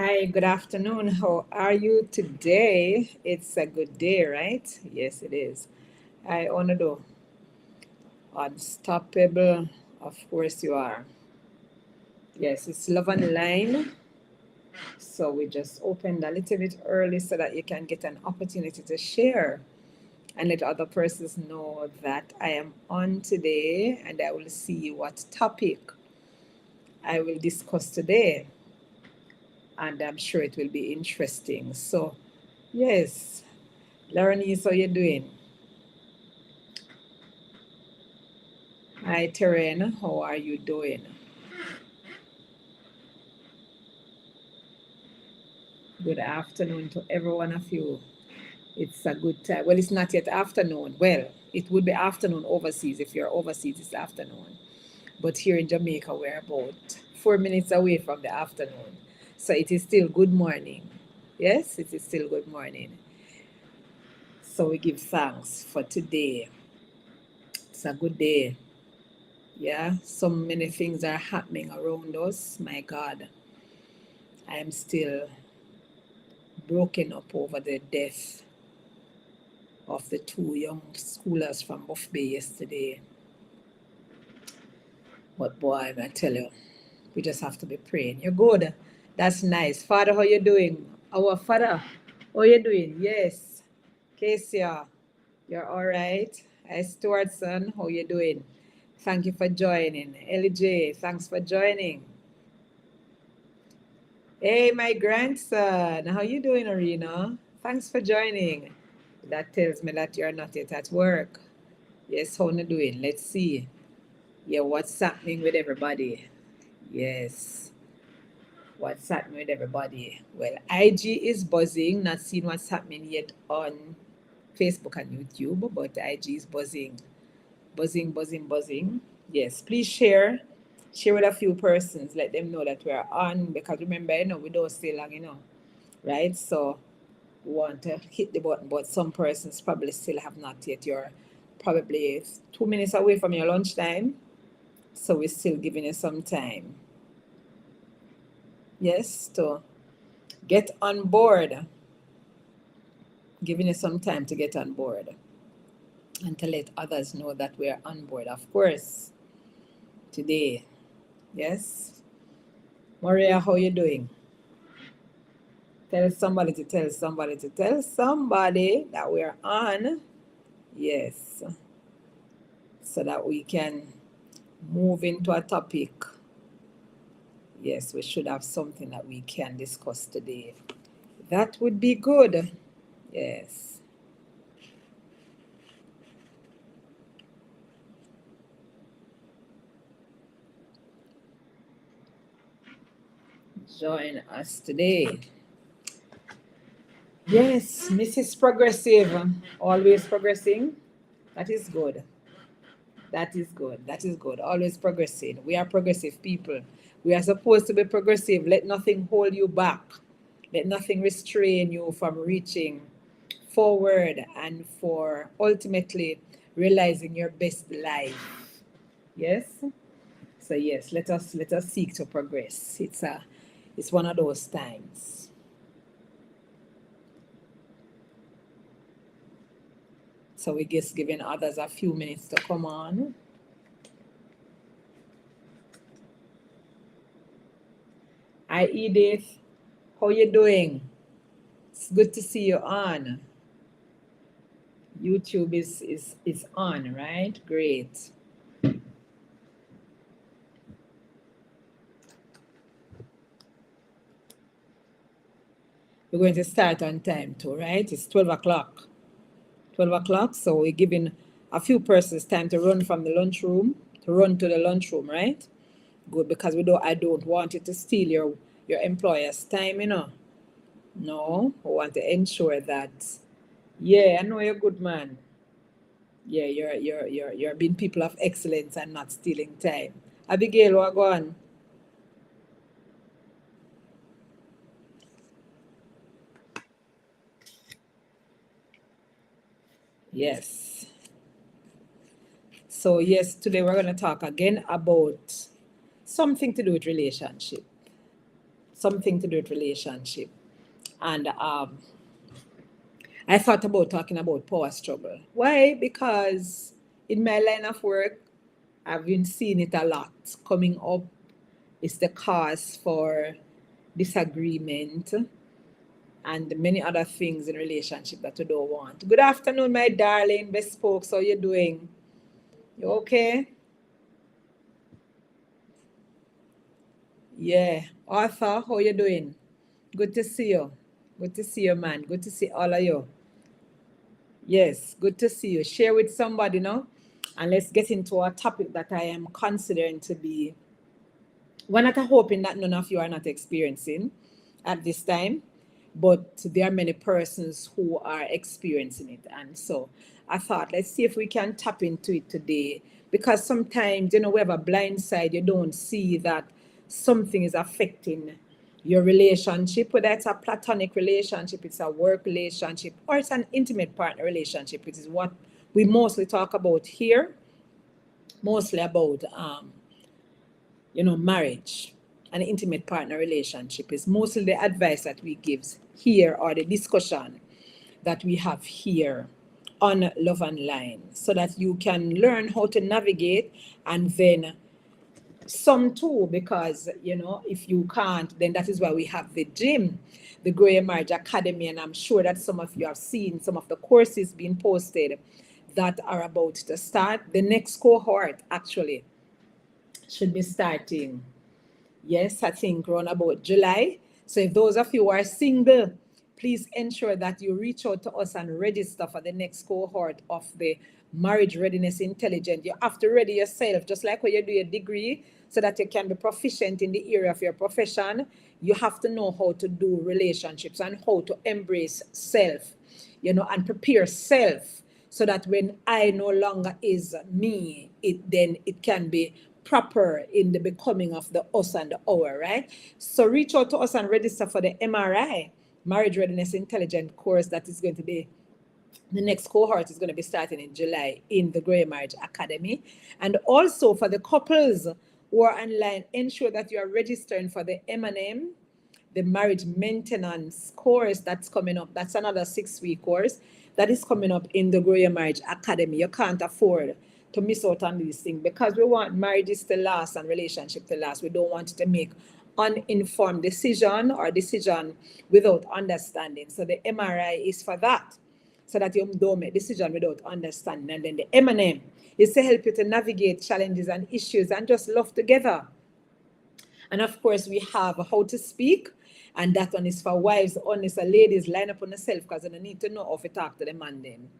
Hi, good afternoon. How are you today? It's a good day, right? Yes, it is. I honor do. Unstoppable. Of course you are. Yes, it's Love and Line. So we just opened a little bit early so that you can get an opportunity to share and let other persons know that I am on today and I will see what topic I will discuss today. And I'm sure it will be interesting. So, yes, Laurenese, how you doing? Hi, Terren, how are you doing? Good afternoon to every one of you. It's a good time. Well, it's not yet afternoon. Well, it would be afternoon overseas. If you're overseas, it's afternoon. But here in Jamaica, we're about 4 minutes away from the afternoon. So it is still good morning. Yes, it is still good morning. So we give thanks for today. It's a good day. Yeah, so many things are happening around us. My God, I am still broken up over the death of the two young schoolers from Buff Bay yesterday. But boy, I tell you, we just have to be praying. You're good. That's nice. Father, how you doing? Our Father, how you doing? Yes. Casey, you're all right? Hi, Stewardson, how you doing? Thank you for joining. Ellie J, thanks for joining. Hey, my grandson, how you doing, Arena? Thanks for joining. That tells me that you're not yet at work. Yes, how you doing? Let's see. Yeah, what's happening with everybody? Yes, what's happening with everybody? Well, IG is buzzing, not seeing what's happening yet on Facebook and YouTube, but IG is buzzing. Buzzing, buzzing, buzzing. Yes, please share. Share with a few persons. Let them know that we're on because remember, we don't stay long, right? So we want to hit the button, but some persons probably still have not yet. You're probably 2 minutes away from your lunchtime, so we're still giving you some time. Yes, to get on board, giving you some time to get on board and to let others know that we're on board, of course, today. Yes. Maria, how you doing? Tell somebody to tell somebody to tell somebody that we're on. Yes. So that we can move into a topic. Yes, we should have something that we can discuss today. That would be good. Yes. Join us today. Yes, Mrs. Progressive, always progressing. That is good. That is good. That is good. Always progressing. We are progressive people. We are supposed to be progressive. Let nothing hold you back. Let nothing restrain you from reaching forward and for ultimately realizing your best life. Yes? So yes, let us seek to progress. It's one of those times. So we just giving others a few minutes to come on. Hi Edith, how you doing? It's good to see you on. YouTube is on, right? Great. We're going to start on time too, right? It's 12 o'clock. 12 o'clock, so we're giving a few persons time to run from the lunchroom, to run to the lunchroom, right? Good, because I don't want it to steal your employer's time, No, I want to ensure that, yeah, I know you're a good man. Yeah, you're being people of excellence and not stealing time. Abigail, what go on? Yes. So yes, today we're going to talk again about something to do with relationship. something to do with relationship. And I thought about talking about power struggle. Why? Because in my line of work, I've been seeing it a lot coming up. It's the cause for disagreement and many other things in relationship that we don't want. Good afternoon, my darling bespoke. How you doing? You okay? Yeah. Arthur, how you doing? Good to see you. Good to see you, man. Good to see all of you. Yes, good to see you. Share with somebody now. And let's get into a topic that I am considering to be one that I'm hoping that none of you are not experiencing at this time, but there are many persons who are experiencing it. And so I thought, let's see if we can tap into it today, because sometimes, we have a blind side. You don't see that something is affecting your relationship, whether it's a platonic relationship, it's a work relationship, or it's an intimate partner relationship, which is what we mostly talk about here, mostly about marriage and intimate partner relationship is mostly the advice that we give here, or the discussion that we have here on Love and Line, so that you can learn how to navigate, and then some too, because if you can't, then that is why we have the gym, the GYMM Marriage Academy, and I'm sure that some of you have seen some of the courses being posted that are about to start. The next cohort actually should be starting, yes, I think around about July. So if those of you who are single, please ensure that you reach out to us and register for the next cohort of the Marriage Readiness Intelligence. You have to ready yourself, just like when you do your degree, so that you can be proficient in the area of your profession. You have to know how to do relationships and how to embrace self, and prepare self, so that when I no longer is me, then it can be proper in the becoming of the us and the our, right? So reach out to us and register for the MRI, Marriage Readiness Intelligence course, that is going to be, the next cohort is going to be starting in July in the GYMM Marriage Academy. And also for the couples who are online, ensure that you are registering for the M&M, the marriage maintenance course that's coming up. That's another 6-week course that is coming up in the GYMM Marriage Academy. You can't afford to miss out on these things, because we want marriages to last and relationship to last. We don't want to make uninformed decision or decision without understanding. So the MRI is for that, so that you don't make decision without understanding. And then the M&M is to help you to navigate challenges and issues and just love together. And of course, we have how to speak, and that one is for wives only. So ladies, line up on yourself, because you need to know how to talk to the man them.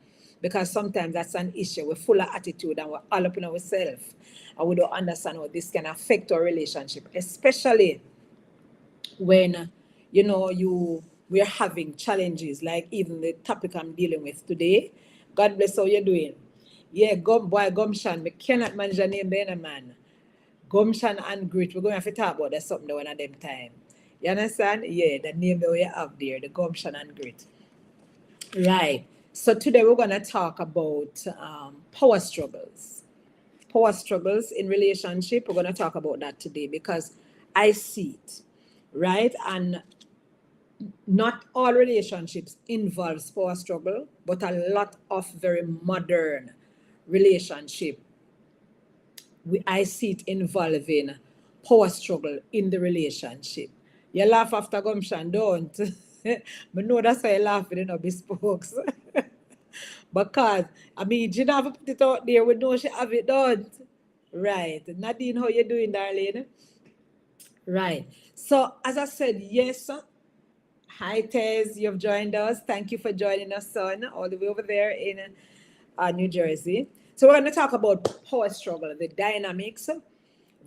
Because sometimes that's an issue. We're full of attitude and we're all up in ourselves, and we don't understand how this can affect our relationship, especially when we're having challenges, like even the topic I'm dealing with today. God bless, how you doing? Yeah, Gumshan, we cannot manage your name being a man. Gumption and grit. We're going to have to talk about that something one of them time. You understand? Yeah, the name that we have there, the gumption and grit. Right. So today we're going to talk about power struggles. Power struggles in relationship. We're going to talk about that today, because I see it. Right? And not all relationships involves power struggle, but a lot of very modern relationship, I see it involving power struggle in the relationship. You laugh after Gumption, don't. But no, that's why you laughing, bespokes. Because, Gina have put it out there, we know she have it, don't. Right. Nadine, how you doing, darling? Right. So, as I said, yes. Hi, Tez, you've joined us. Thank you for joining us, son, all the way over there in New Jersey. So we're going to talk about power struggle, the dynamics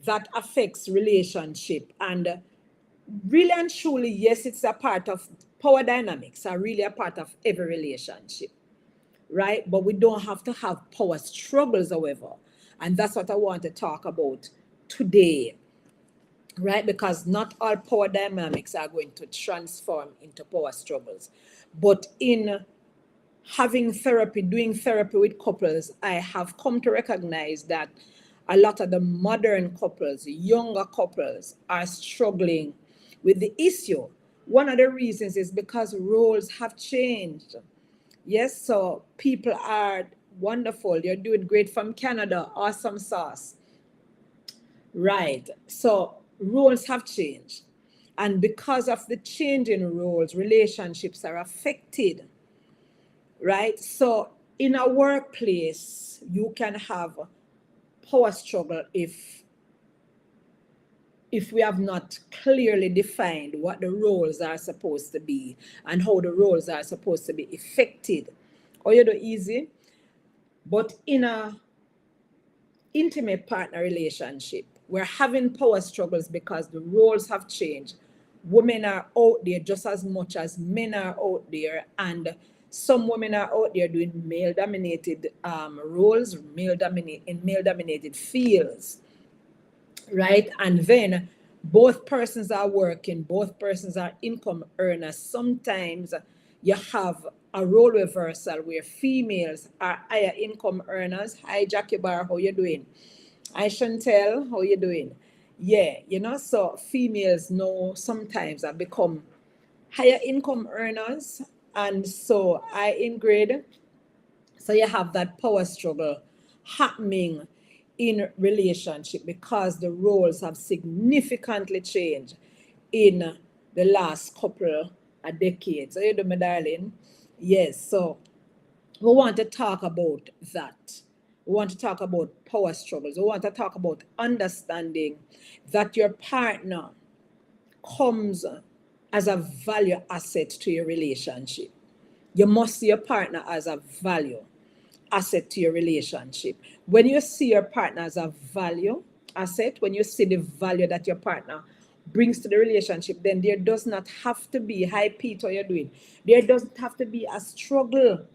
that affects relationship. And really and truly, yes, it's a part of power dynamics, are really a part of every relationship, right? But we don't have to have power struggles, however. And that's what I want to talk about today, right? Because not all power dynamics are going to transform into power struggles. But in having therapy, doing therapy with couples, I have come to recognize that a lot of the modern couples, younger couples, are struggling with the issue. One of the reasons is because roles have changed. Yes, so people are wonderful. You're doing great from Canada. Awesome sauce. Right. So roles have changed. And because of the change in roles, relationships are affected. Right. So in a workplace, you can have power struggle if we have not clearly defined what the roles are supposed to be and how the roles are supposed to be effected. Or you do easy. But in a intimate partner relationship, we're having power struggles because the roles have changed. Women are out there just as much as men are out there, and some women are out there doing male-dominated roles, in male-dominated fields, right? And then both persons are working, both persons are income earners. Sometimes you have a role reversal where females are higher income earners. Hi, Jackie Bar, how you doing? Hi, Chantel, how you doing? Yeah, so females know sometimes have become higher income earners, and so I in grade. So you have that power struggle happening in relationship because the roles have significantly changed in the last couple of decades. So you do, my darling? Yes. So we want to talk about that. We want to talk about power struggles. We want to talk about understanding that your partner comes as a value asset to your relationship. You must see your partner as a value asset to your relationship. When you see your partner as a value asset, when you see the value that your partner brings to the relationship, then there does not have to be, hi Pete, what you're doing, there doesn't have to be a struggle,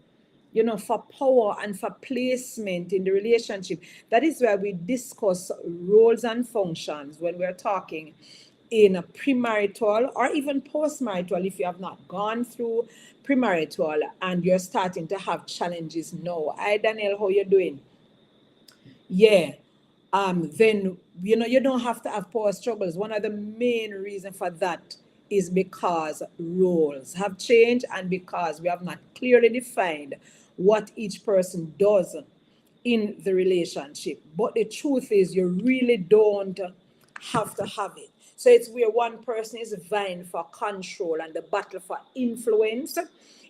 for power and for placement in the relationship. That is why we discuss roles and functions when we're talking in premarital or even postmarital, if you have not gone through premarital and you're starting to have challenges now. Hi Daniel, how you doing? Yeah. Then you don't have to have power struggles. One of the main reasons for that is because roles have changed and because we have not clearly defined what each person does in the relationship. But the truth is, you really don't have to have it. So it's where one person is vying for control and the battle for influence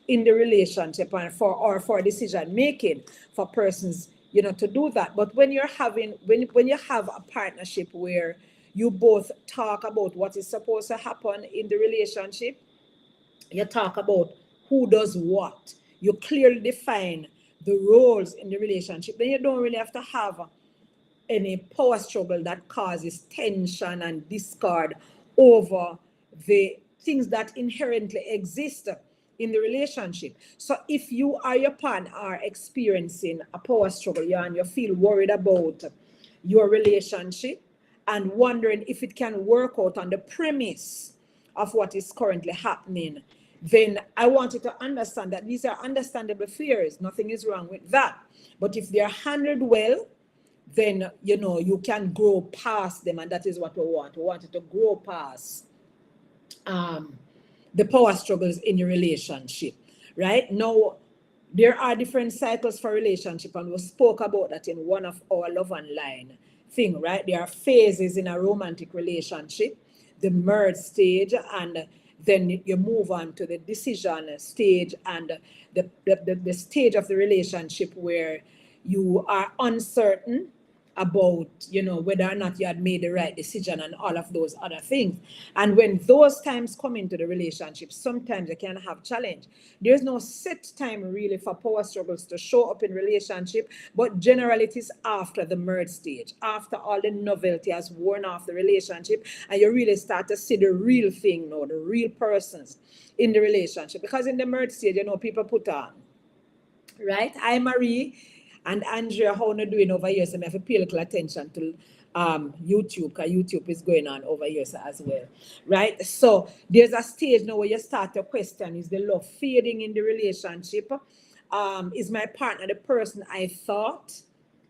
in the relationship and for decision making for persons, to do that. But when you're having when you have a partnership where you both talk about what is supposed to happen in the relationship, you talk about who does what, you clearly define the roles in the relationship, then you don't really have to have any power struggle that causes tension and discord over the things that inherently exist in the relationship. So if you or your partner are experiencing a power struggle, and you feel worried about your relationship and wondering if it can work out on the premise of what is currently happening, then I want you to understand that these are understandable fears. Nothing is wrong with that. But if they are handled well, then you can grow past them, and that is what we want. We want you to grow past the power struggles in your relationship. Right now, there are different cycles for relationship, and we spoke about that in one of our love and line thing. Right, there are phases in a romantic relationship: the merge stage, and then you move on to the decision stage, and the stage of the relationship where you are uncertain about whether or not you had made the right decision and all of those other things. And when those times come into the relationship, sometimes you can have challenge. There's no set time really for power struggles to show up in relationship, but generally it is after the merge stage, after all the novelty has worn off the relationship, and you really start to see the real thing now, the real persons in the relationship. Because in the merge stage, people put on, right? Hi Marie and Andrea, how are you doing over here? So I have to pay a little attention to YouTube, because YouTube is going on over here as well, right? So there's a stage now where you start to question: is the love fading in the relationship? Is my partner the person I thought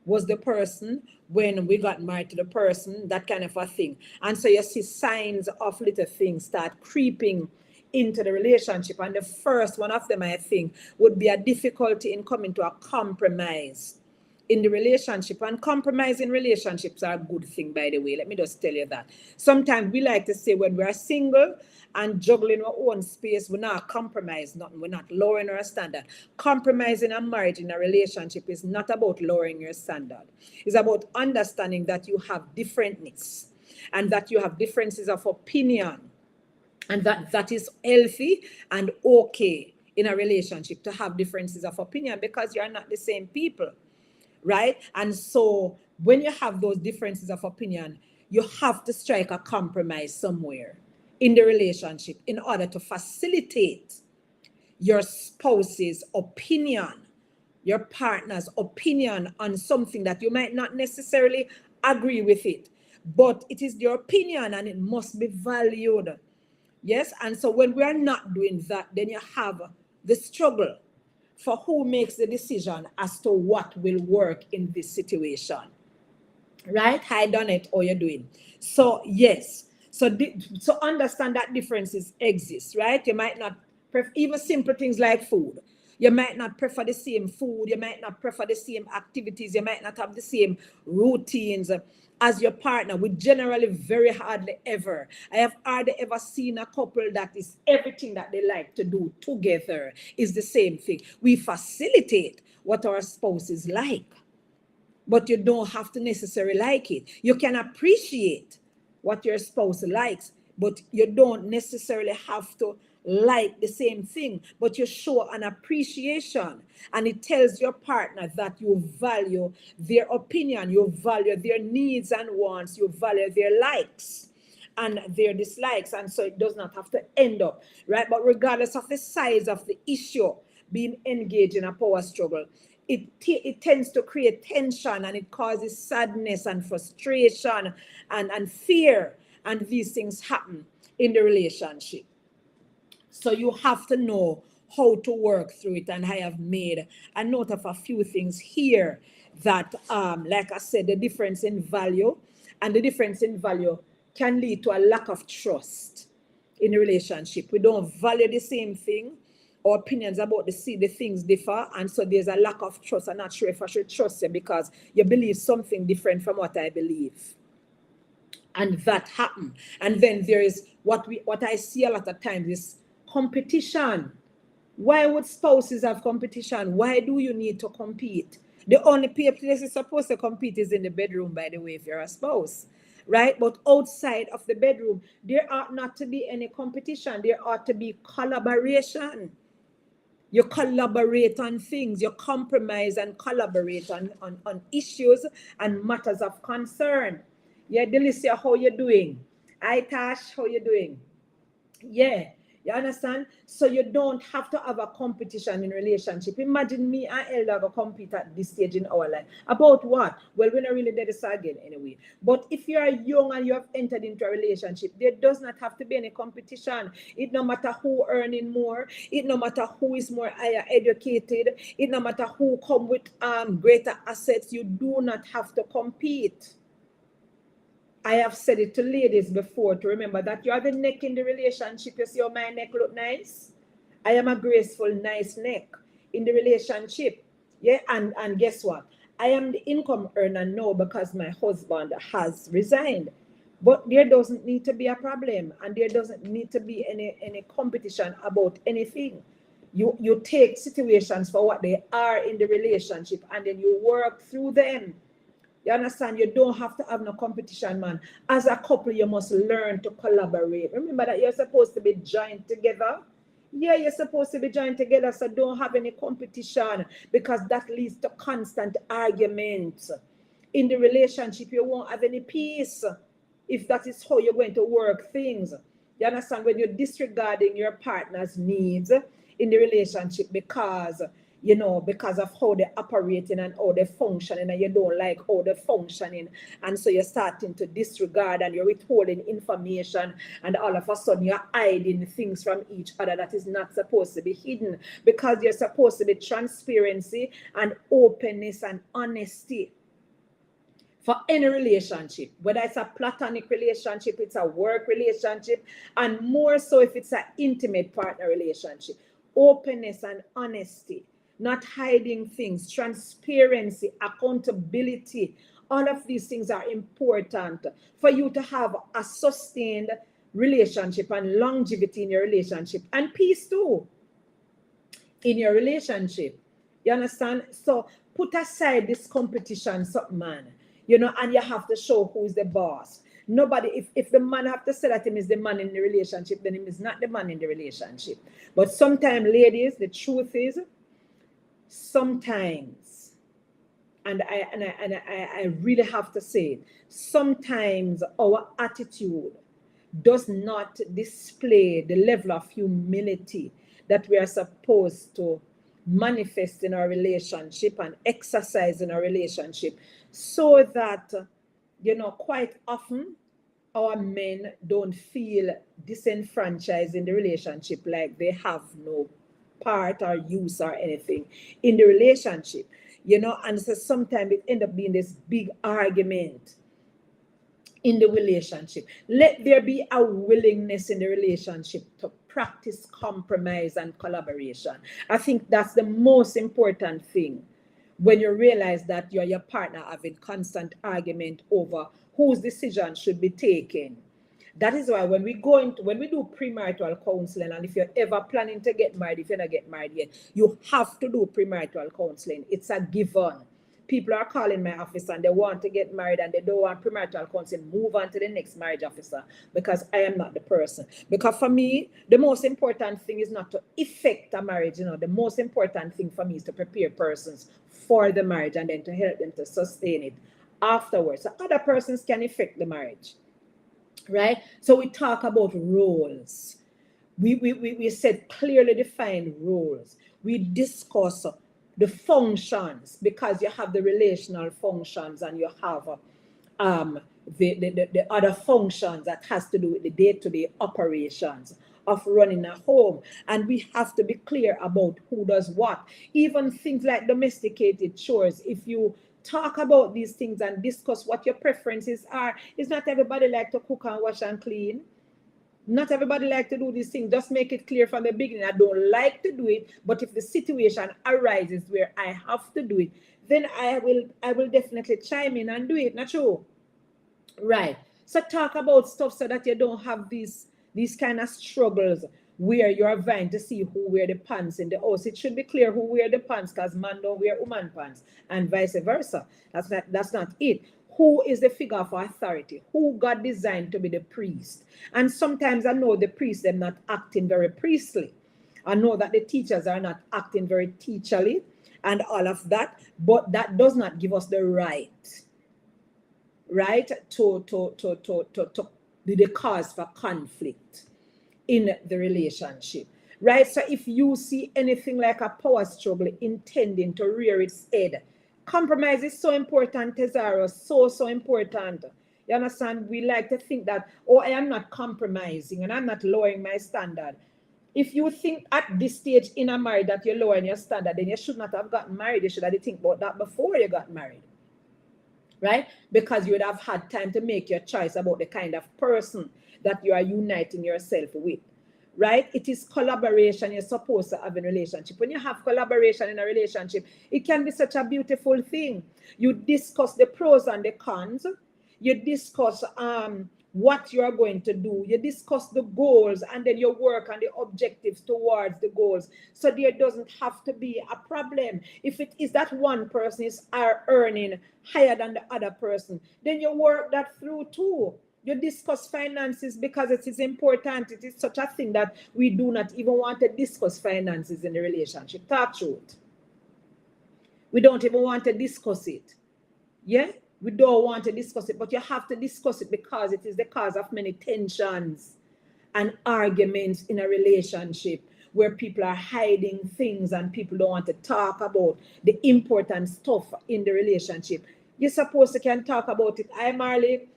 was the person when we got married to the person, that kind of a thing. And so you see signs of little things start creeping into the relationship. And the first one of them, I think, would be a difficulty in coming to a compromise in the relationship. And compromise in relationships are a good thing, by the way. Let me just tell you that. Sometimes we like to say when we're single and juggling our own space, we're not compromise nothing. We're not lowering our standard. Compromising a marriage in a relationship is not about lowering your standard. It's about understanding that you have different needs and that you have differences of opinion, and that is healthy and okay in a relationship to have differences of opinion, because you're not the same people, right? And so when you have those differences of opinion, you have to strike a compromise somewhere in the relationship in order to facilitate your spouse's opinion, your partner's opinion on something that you might not necessarily agree with it, but it is their opinion and it must be valued. Yes, and so when we are not doing that, then you have the struggle for who makes the decision as to what will work in this situation. Right? Hi, Donette, how you doing? So, yes. So understand that differences exist, right? You might not prefer even simple things like food. You might not prefer the same food. You might not prefer the same activities. You might not have the same routines as your partner. We generally very hardly ever. I have hardly ever seen a couple that is everything that they like to do together is the same thing. We facilitate what our spouses like, but you don't have to necessarily like it. You can appreciate what your spouse likes, but you don't necessarily have to like the same thing, but you show an appreciation, and it tells your partner that you value their opinion, you value their needs and wants, you value their likes and their dislikes, and so it does not have to end up, right? But regardless of the size of the issue, being engaged in a power struggle, it tends to create tension, and it causes sadness and frustration and fear, and these things happen in the relationship. So you have to know how to work through it, and I have made a note of a few things here that, like I said, the difference in value, and the difference in value can lead to a lack of trust in a relationship. We don't value the same thing. Our opinions about the things differ, and so there's a lack of trust. I'm not sure if I should trust you because you believe something different from what I believe, and that happen. And then there is what I see a lot of times is competition. Why would spouses have competition? Why do you need to compete? The only place you're supposed to compete is in the bedroom, by the way, if you're a spouse, right? But outside of the bedroom, there ought not to be any competition. There ought to be collaboration. You collaborate on things. You compromise and collaborate on issues and matters of concern. Yeah, Delicia, how you doing? Hi, Tash, how you doing? Yeah, you understand? So you don't have to have a competition in relationship. Imagine me and Elder go compete at this stage in our life. About what? Well, we're not really there to again anyway. But if you are young and you have entered into a relationship, there does not have to be any competition. It no matter who earning more. It no matter who is more higher educated. It no matter who come with greater assets. You do not have to compete. I have said it to ladies before to remember that you are the neck in the relationship. You see how my neck look nice? I am a graceful, nice neck in the relationship. Yeah, and guess what? I am the income earner now because my husband has resigned. But there doesn't need to be a problem, and there doesn't need to be any competition about anything. You take situations for what they are in the relationship, and then you work through them. You understand? You don't have to have no competition, man. As a couple, you must learn to collaborate. Remember that you're supposed to be joined together. Yeah, you're supposed to be joined together, so don't have any competition, because that leads to constant arguments. In the relationship, you won't have any peace if that is how you're going to work things. You understand? When you're disregarding your partner's needs in the relationship because of how they're operating and how they're functioning, and you don't like how they're functioning, and so you're starting to disregard and you're withholding information, and all of a sudden you're hiding things from each other that is not supposed to be hidden, because you're supposed to be transparency and openness and honesty. for any relationship, whether it's a platonic relationship, it's a work relationship, and more so if it's an intimate partner relationship. Openness and honesty, not hiding things, transparency, accountability, all of these things are important for you to have a sustained relationship and longevity in your relationship, and peace too in your relationship. You understand? So put aside this competition, something, man. You know, and you have to show who's the boss. Nobody, if the man have to say that him is the man in the relationship, then him is not the man in the relationship. But sometimes, ladies, the truth is, sometimes, and I really have to say it, sometimes our attitude does not display the level of humility that we are supposed to manifest in our relationship and exercise in our relationship, so that, you know, quite often our men don't feel disenfranchised in the relationship, like they have no part or use or anything in the relationship, you know. And so sometimes it ends up being this big argument in the relationship. Let there be a willingness in the relationship to practice compromise and collaboration. I think that's the most important thing when you realize that you and your partner having constant argument over whose decision should be taken. That is why when we do premarital counseling, and if you're ever planning to get married, if you're not get married yet, you have to do premarital counseling. It's a given. People are calling my office and they want to get married and they don't want premarital counseling. Move on to the next marriage officer, because I am not the person. Because for me, the most important thing is not to effect a marriage. You know, the most important thing for me is to prepare persons for the marriage and then to help them to sustain it afterwards. So other persons can effect the marriage, right? So we talk about roles. We said clearly defined roles. We discuss the functions, because you have the relational functions and you have the other functions that has to do with the day-to-day operations of running a home. And we have to be clear about who does what. Even things like domesticated chores, if you talk about these things and discuss what your preferences are, it's not everybody like to cook and wash and clean. Not everybody like to do these things. Just make it clear from the beginning. I don't like to do it, but if the situation arises where I have to do it, then I will definitely chime in and do it. Not true? Right. So talk about stuff so that you don't have these kind of struggles where you're vying to see who wear the pants in the house. It should be clear who wear the pants, because man don't wear woman pants, and vice versa. That's not it. Who is the figure of authority? Who God designed to be the priest? And sometimes I know the priests, they're not acting very priestly. I know that the teachers are not acting very teacherly and all of that, but that does not give us the right to be the cause for conflict in the relationship, right? So if you see anything like a power struggle intending to rear its head, compromise is so important, Tesaro, so important. You understand? We like to think that, oh, I am not compromising and I'm not lowering my standard. If you think at this stage in a marriage that you're lowering your standard, then you should not have gotten married. You should have think about that before you got married, right? Because you would have had time to make your choice about the kind of person that you are uniting yourself with, right? It is collaboration you're supposed to have in a relationship. When you have collaboration in a relationship, it can be such a beautiful thing. You discuss the pros and the cons. You discuss what you are going to do. You discuss the goals, and then you work on the objectives towards the goals. So there doesn't have to be a problem. If it is that one person is earning higher than the other person, then you work that through too. You discuss finances, because it is important. It is such a thing that we do not even want to discuss finances in the relationship. Talk truth. We don't even want to discuss it. Yeah? We don't want to discuss it, but you have to discuss it, because it is the cause of many tensions and arguments in a relationship, where people are hiding things and people don't want to talk about the important stuff in the relationship. You're supposed to can talk about it. Hi, Marley.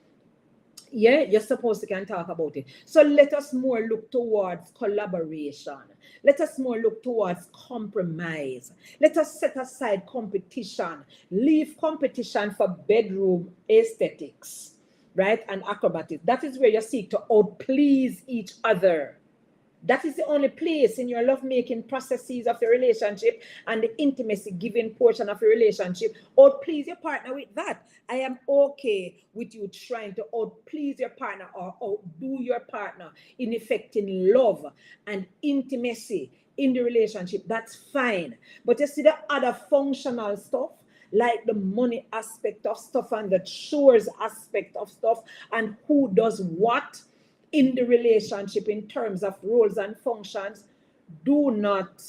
Yeah, you're supposed to can talk about it. So let us more look towards collaboration. Let us more look towards compromise. Let us set aside competition. Leave competition for bedroom aesthetics, right? And acrobatics. That is where you seek to outplease each other. That is the only place in your love-making processes of your relationship and the intimacy giving portion of your relationship. Outplease your partner with that. I am okay with you trying to outplease your partner or outdo your partner in effecting love and intimacy in the relationship. That's fine. But you see the other functional stuff, like the money aspect of stuff and the chores aspect of stuff and who does what in the relationship in terms of roles and functions, do not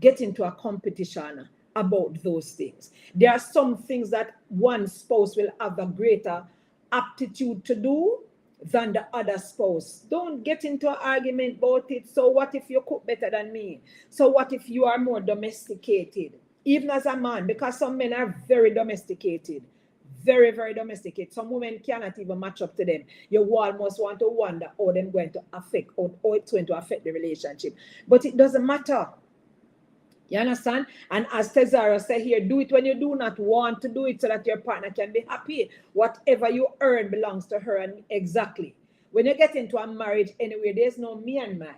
get into a competition about those things. There are some things that one spouse will have a greater aptitude to do than the other spouse. Don't get into an argument about it. So what if you cook better than me? So what if you are more domesticated? Even as a man, because some men are very domesticated. Very, very domesticated. Some women cannot even match up to them. You almost want to wonder how they're going to affect, or it's going to affect the relationship. But it doesn't matter. You understand? And as Tezara said here, do it when you do not want to do it so that your partner can be happy. Whatever you earn belongs to her. And exactly. When you get into a marriage anyway, there's no me and my.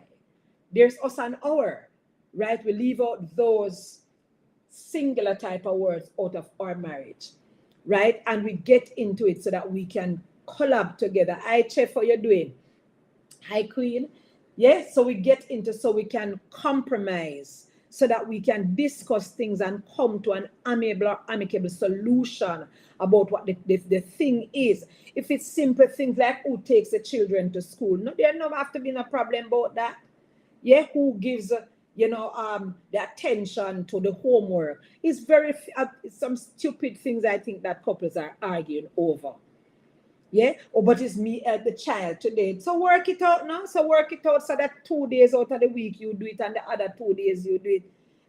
There's us and our. Right? We leave out those singular type of words out of our marriage. Right? And we get into it so that we can collab together. Hi, Chef, how you doing? Hi, Queen. Yes, so we get into so we can compromise so that we can discuss things and come to an amicable solution about what the thing is. If it's simple things like who takes the children to school, no, there never have to be no problem about that. Yeah, who gives the attention to the homework. It's very some stupid things I think that couples are arguing over. Yeah, but it's me the child today. So work it out now. So work it out so that 2 days out of the week you do it and the other 2 days you do it.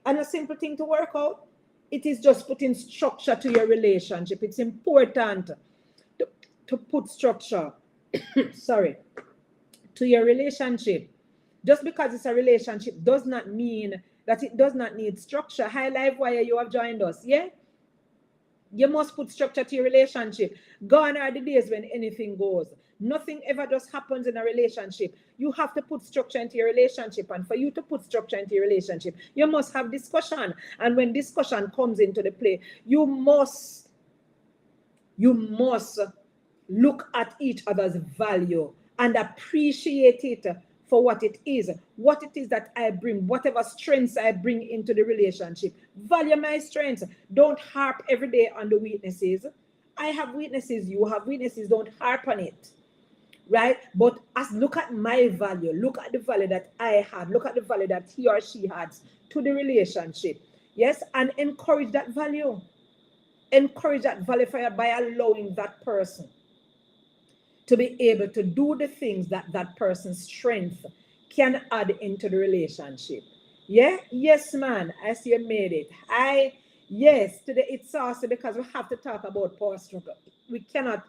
And a simple thing to work out. It is just putting structure to your relationship. It's important to put structure, sorry, to your relationship. Just because it's a relationship does not mean that it does not need structure. Hi, Live Wire, you have joined us. Yeah? You must put structure to your relationship. Gone are the days when anything goes. Nothing ever just happens in a relationship. You have to put structure into your relationship. And for you to put structure into your relationship, you must have discussion. And when discussion comes into the play, you must look at each other's value and appreciate it for what it is that I bring, whatever strengths I bring into the relationship. Value my strengths. Don't harp every day on the weaknesses. I have weaknesses, you have weaknesses, don't harp on it. Right? But look at my value, look at the value that I have, look at the value that he or she has to the relationship. Yes, and encourage that value. Encourage that value by allowing that person to be able to do the things that that person's strength can add into the relationship. Yeah? Yes, man. I see you made it. Yes, today it's saucy because we have to talk about power struggle. We cannot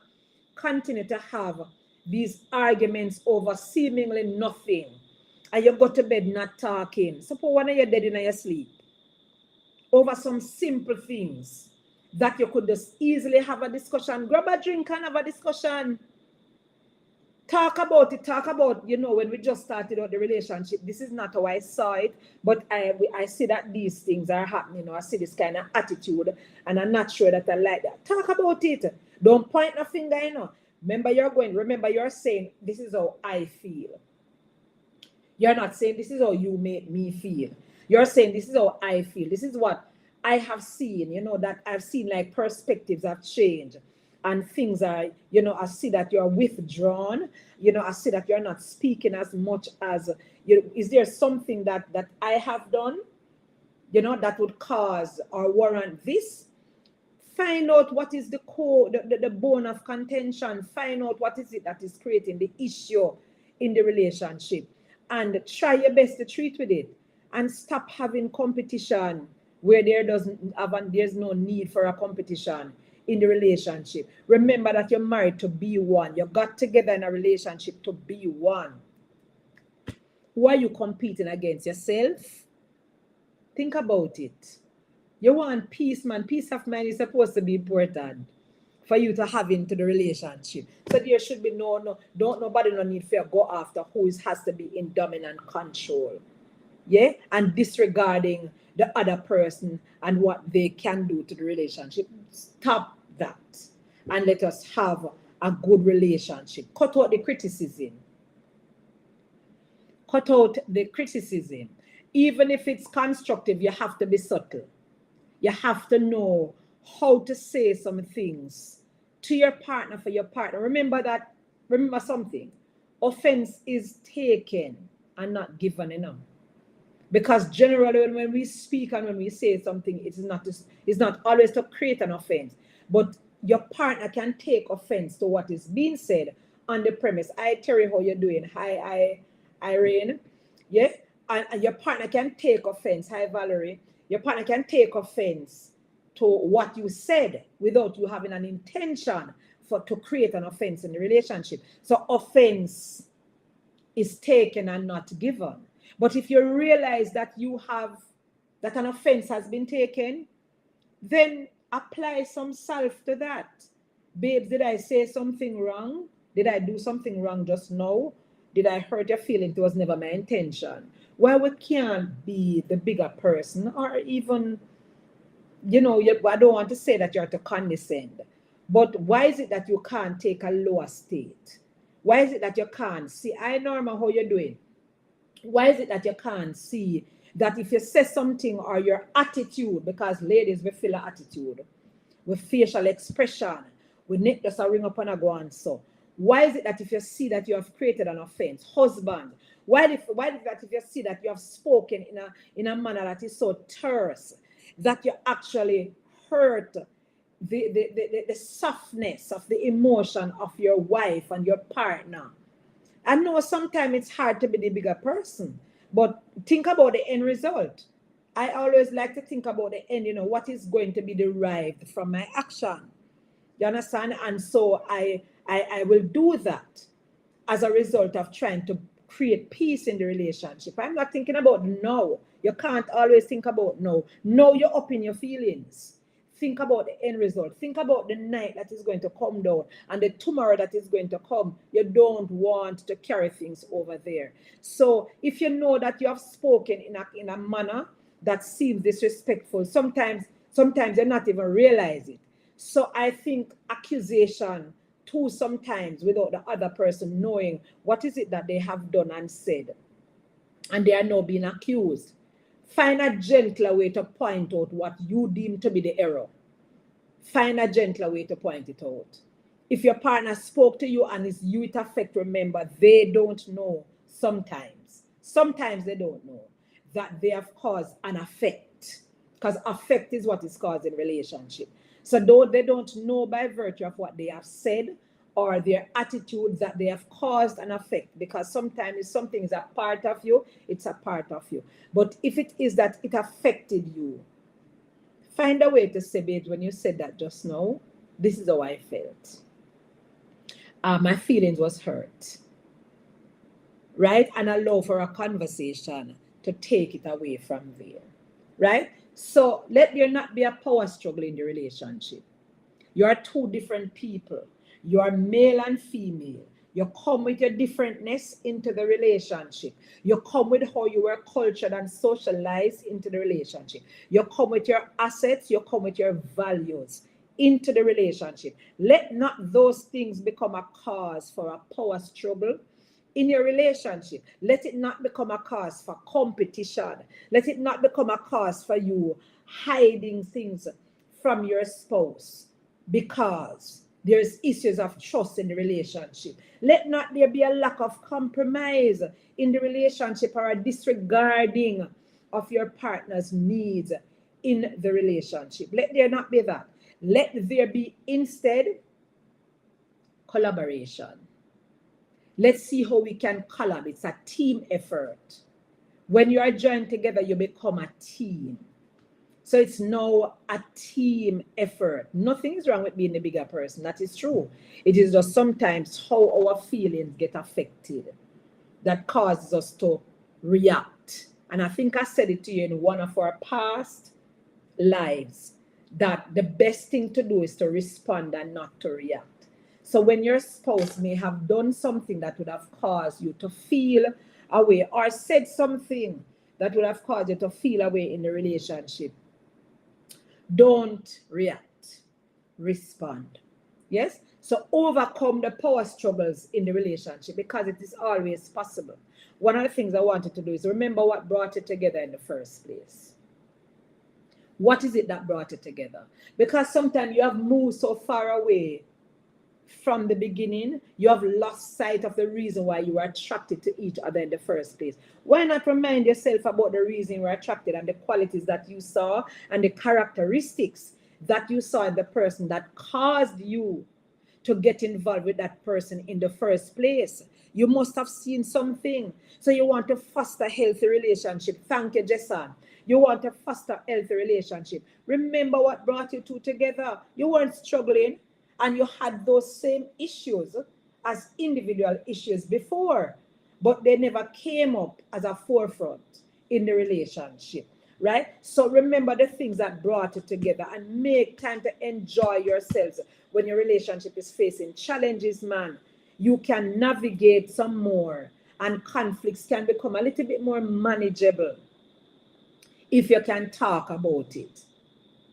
continue to have these arguments over seemingly nothing. And you go to bed not talking. Suppose one of you dead in your sleep. Over some simple things that you could just easily have a discussion. Grab a drink and have a discussion. Talk about it, when we just started out the relationship, this is not how I saw it, but I see that these things are happening, I see this kind of attitude, and I'm not sure that I like that. Talk about it. Don't point a finger, Remember you're saying, this is how I feel. You're not saying, this is how you make me feel. You're saying, this is how I feel. This is what I have seen, that I've seen like perspectives have changed. And things are, I see that you're withdrawn, I see that you're not speaking as much as, is there something that I have done, that would cause or warrant this? Find out what is the core, the bone of contention. Find out what is it that is creating the issue in the relationship. And try your best to treat with it. And stop having competition where there's no need for a competition in the relationship. Remember that you're married to be one. You got together in a relationship to be one. Who are you competing against? Yourself? Think about it. You want peace, man. Peace of mind is supposed to be important for you to have into the relationship. So there should be don't nobody no need to go after who has to be in dominant control. Yeah? And disregarding the other person and what they can do to the relationship. Stop that. And let us have a good relationship. Cut out the criticism. Cut out the criticism. Even if it's constructive, you have to be subtle. You have to know how to say some things to your partner, for your partner. Remember something. Offense is taken and not given, Because generally when we speak and when we say something, it's not always to create an offense. But your partner can take offense to what is being said on the premise. Hi Terry, how you doing? Hi Irene. Yeah? And your partner can take offense. Hi Valerie. Your partner can take offense to what you said without you having an intention to create an offense in the relationship. So offense is taken and not given. But if you realize that that an offense has been taken, then apply some self to that. Babes, did I say something wrong? Did I do something wrong just now? Did I hurt your feelings? It was never my intention. Well, we can't be the bigger person, or even, I don't want to say that you're to condescend, but why is it that you can't take a lower state? Why is it that you can't see? I know how you're doing. Why is it that you can't see that if you say something or your attitude, because ladies, we feel an attitude, with facial expression, we need just a ring up and a go on so. Why is it that if you see that you have created an offense, husband, why is it that if you see that you have spoken in a manner that is so terse, that you actually hurt the softness of the emotion of your wife and your partner? I know sometimes it's hard to be the bigger person, but think about the end result. I always like to think about the end, what is going to be derived from my action. You understand? And so I will do that as a result of trying to create peace in the relationship. I'm not thinking about no. You can't always think about no. No, you're up in your feelings. Think about the end result. Think about the night that is going to come down and the tomorrow that is going to come. You don't want to carry things over there. So if you know that you have spoken in a manner that seems disrespectful, sometimes you're not even realize it. So I think accusation too, sometimes without the other person knowing what is it that they have done and said, and they are now being accused. Find a gentler way to point out what you deem to be the error. Find a gentler way to point it out. If your partner spoke to you and it's you it affect, remember, they don't know sometimes. Sometimes they don't know that they have caused an effect. Because affect is what is caused in relationship. So they don't know by virtue of what they have said or their attitudes that they have caused an effect, because sometimes if something is a part of you, it's a part of you. But if it is that it affected you, find a way to say, babes, when you said that just now, this is how I felt. My feelings was hurt. Right? And allow for a conversation to take it away from there. Right? So let there not be a power struggle in the relationship. You are two different people. You are male and female. You come with your differentness into the relationship. You come with how you were cultured and socialized into the relationship. You come with your assets. You come with your values into the relationship. Let not those things become a cause for a power struggle in your relationship. Let it not become a cause for competition. Let it not become a cause for you hiding things from your spouse because there's issues of trust in the relationship. Let not there be a lack of compromise in the relationship or a disregarding of your partner's needs in the relationship. Let there not be that. Let there be instead collaboration. Let's see how we can collab. It's a team effort. When you are joined together, you become a team. So it's now a team effort. Nothing is wrong with being the bigger person. That is true. It is just sometimes how our feelings get affected that causes us to react. And I think I said it to you in one of our past lives, that the best thing to do is to respond and not to react. So when your spouse may have done something that would have caused you to feel away, or said something that would have caused you to feel away in the relationship, don't react, respond. Yes? So overcome the power struggles in the relationship, because it is always possible. One of the things I wanted to do is remember what brought it together in the first place. What is it that brought it together? Because sometimes you have moved so far away from the beginning, you have lost sight of the reason why you were attracted to each other in the first place. Why not remind yourself about the reason you were attracted and the qualities that you saw and the characteristics that you saw in the person that caused you to get involved with that person in the first place? You must have seen something. So you want to foster a healthy relationship. Thank you, Jason. You want to foster a healthy relationship. Remember what brought you two together. You weren't struggling, and you had those same issues as individual issues before, but they never came up as a forefront in the relationship, right? So remember the things that brought it together and make time to enjoy yourselves. When your relationship is facing challenges, man, you can navigate some more, and conflicts can become a little bit more manageable if you can talk about it.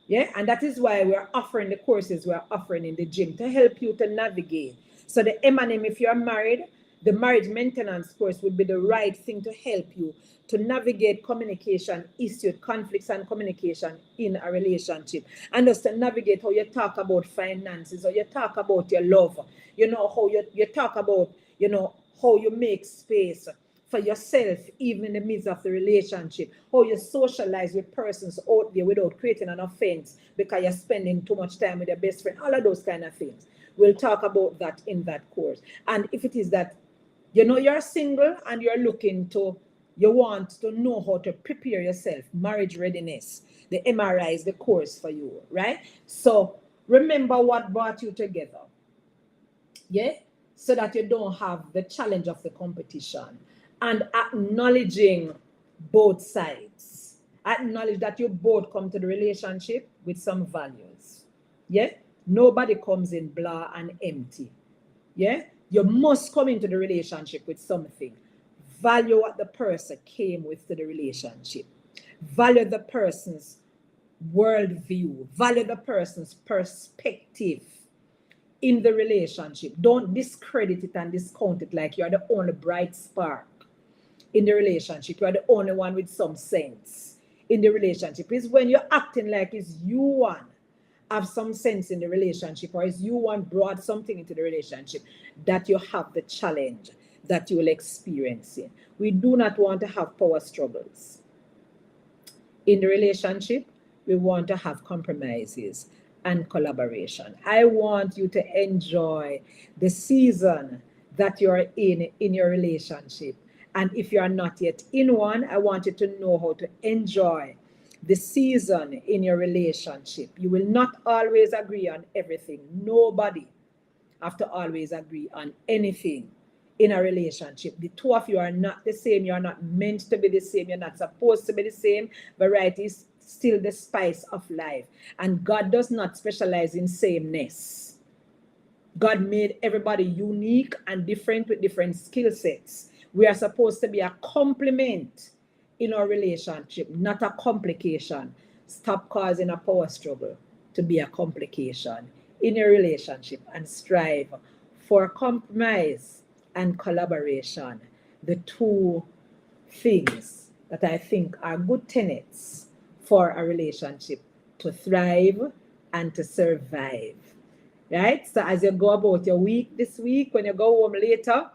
Yeah, and that is why we're offering the courses we're offering in the gym to help you to navigate. So the M&M, if you're married, the marriage maintenance course would be the right thing to help you to navigate communication issues, conflicts and communication in a relationship. And just to navigate how you talk about finances, or you talk about your love, you know, how you talk about, you know, how you make space for yourself, even in the midst of the relationship, how you socialize with persons out there without creating an offense because you're spending too much time with your best friend, all of those kind of things. We'll talk about that in that course. And if it is that, you know, you're single and you're looking to, you want to know how to prepare yourself, marriage readiness, the MRI is the course for you, right? So remember what brought you together, yeah? So that you don't have the challenge of the competition. And acknowledging both sides. Acknowledge that you both come to the relationship with some values. Yeah? Nobody comes in blah and empty. Yeah? You must come into the relationship with something. Value what the person came with to the relationship. Value the person's worldview. Value the person's perspective in the relationship. Don't discredit it and discount it like you're the only bright spark in the relationship. You're the only one with some sense in the relationship. It's when you're acting like it's you one have some sense in the relationship, or is you one brought something into the relationship, that you have the challenge that you will experience in. We do not want to have power struggles in the relationship. We want to have compromises and collaboration. I want you to enjoy the season that you're in your relationship. And if you're not yet in one, I want you to know how to enjoy the season in your relationship. You will not always agree on everything. Nobody have to always agree on anything in a relationship. The two of you are not the same. You're not meant to be the same. You're not supposed to be the same. Variety is still the spice of life. And God does not specialize in sameness. God made everybody unique and different with different skill sets. We are supposed to be a complement in our relationship, not a complication. Stop causing a power struggle to be a complication in your relationship, and strive for compromise and collaboration. The two things that I think are good tenets for a relationship to thrive and to survive. Right? So as you go about your week this week, when you go home later,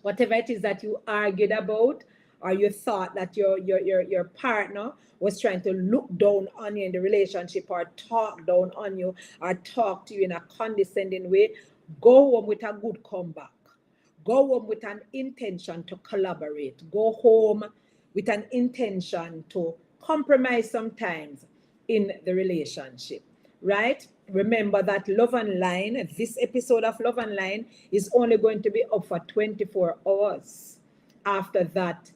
whatever it is that you argued about, or you thought that your partner was trying to look down on you in the relationship, or talk down on you, or talk to you in a condescending way, go home with a good comeback. Go home with an intention to collaborate. Go home with an intention to compromise sometimes in the relationship, right? Remember that Love and Line, this episode of Love and Line is only going to be up for 24 hours. After that,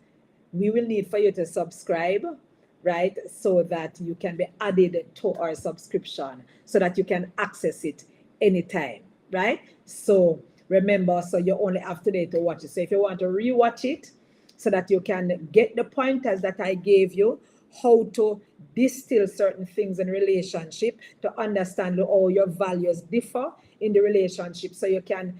we will need for you to subscribe, right? So that you can be added to our subscription so that you can access it anytime, right? So remember, so you only have today to watch it. So if you want to rewatch it so that you can get the pointers that I gave you, how to distill certain things in relationship, to understand how your values differ in the relationship, so you can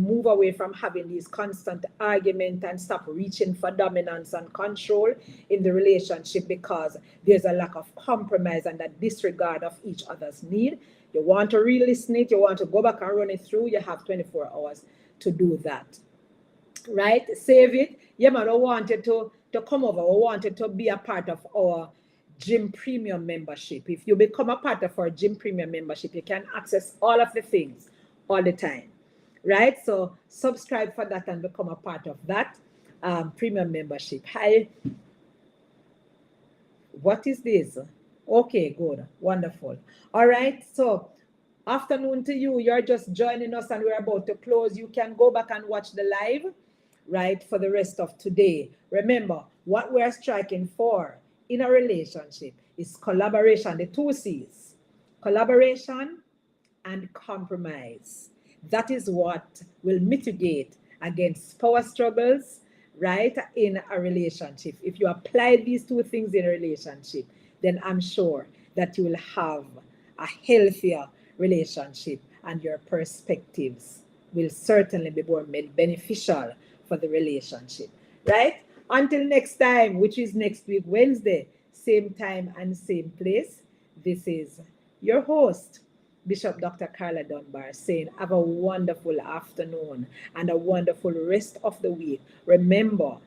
move away from having these constant arguments and stop reaching for dominance and control in the relationship, because there's a lack of compromise and a disregard of each other's need. You want to re-listen it, you want to go back and run it through, you have 24 hours to do that, right? Save it. Yeah, man, I wanted to come over. I wanted to be a part of our gym premium membership. If you become a part of our gym premium membership, you can access all of the things all the time, right? So subscribe for that and become a part of that premium membership. Hi, what is this? Okay, good, wonderful. All right, so afternoon to you. You're just joining us and we're about to close. You can go back and watch the live, right, for the rest of today. Remember, what we're striking for in a relationship is collaboration, the two C's: collaboration and compromise. That is what will mitigate against power struggles, right, in a relationship. If you apply these two things in a relationship, then I'm sure that you will have a healthier relationship, and your perspectives will certainly be more beneficial for the relationship, right? Until next time, which is next week, Wednesday, same time and same place. This is your host, Bishop Dr. Carla Dunbar, saying have a wonderful afternoon and a wonderful rest of the week. Remember,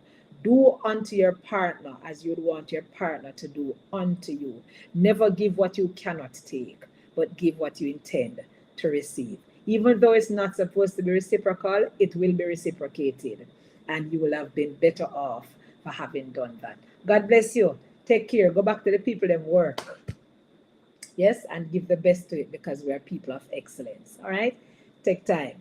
do unto your partner as you'd want your partner to do unto you. Never give what you cannot take, but give what you intend to receive. Even though it's not supposed to be reciprocal, it will be reciprocated, and you will have been better off for having done that. God bless you. Take care. Go back to the people that work. Yes, and give the best to it, because we are people of excellence. All right? Take time.